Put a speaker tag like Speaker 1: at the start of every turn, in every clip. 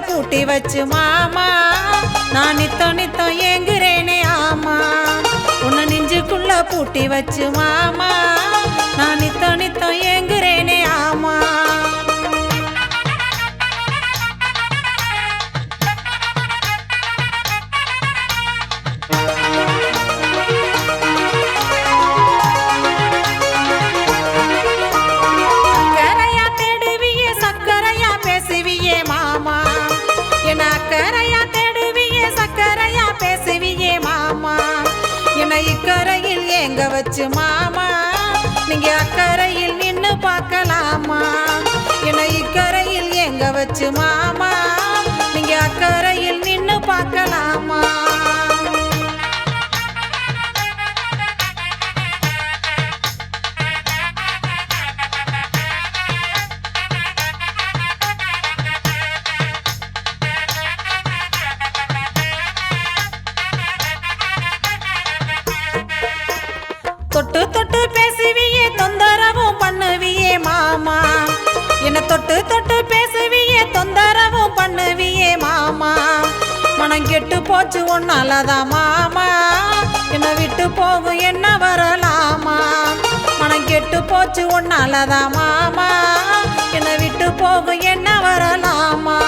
Speaker 1: பூட்டி வச்சு மாமா நான் நித்தம் நித்தம் ஏங்குறேனே ஆமா உன்னை நெஞ்சுக்குள்ள பூட்டி வச்சு மாமா நான் நித்தம் நித்தம் ஏங்குறேனே ஆமா அக்கறையா தேடுவியே சக்கரையா பேசுவியே மாமா என்னை இக்கரையில் ஏங்க வச்சு மாமா நீங்க அக்கறையில் நின்னு பார்க்கலாமா என்னை இக்கரையில் ஏங்க வச்சு மாமா நீங்க அக்கறையில் நின்னு பார்க்கலாமா தொட்டு தொட்டு பேசுவியே தொந்தரவும் பண்ணுவியே மாமா என்ன தொட்டு தொட்டு பேசுவியே தொந்தரவும் பண்ணுவியே மாமா மனம் கெட்டு போச்சு ஒன்னாலதான் மாமா என்னை விட்டு போகும் என்ன வரலாமா மனம் கெட்டு போச்சு ஒன்னாலதான் மாமா என்னை விட்டு போகும் என்ன வரலாமா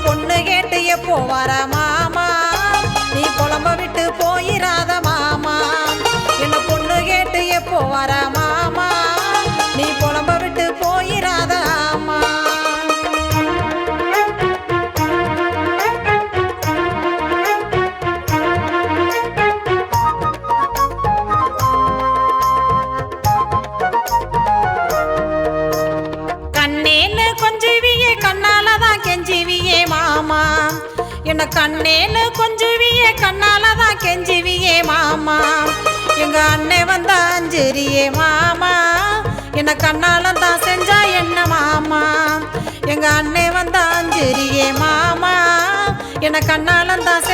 Speaker 1: பொண்ணு கேட்டு எப்போ வர மாமா நீ புலம்ப விட்டு போயிராத மாமா என்ன பொண்ணு கேட்டு எப்போ வர மாமா நீ புலம்ப விட்டு போயிராத ஆமா கண்ணேன்னு கொஞ்சுவியே கண்ணாலதான் கெஞ்சுவியே மாமா என்ன கண்ணேன்னு கொஞ்சுவியே கண்ணாலதான் கெஞ்சுவியே மாமா எங்க அண்ணே வந்தா அஞ்சரியே மாமா என்ன கண்ணாலதான் செஞ்சா என்ன மாமா எங்க அண்ணே வந்தா அஞ்சரியே மாமா என்ன கண்ணாலதான்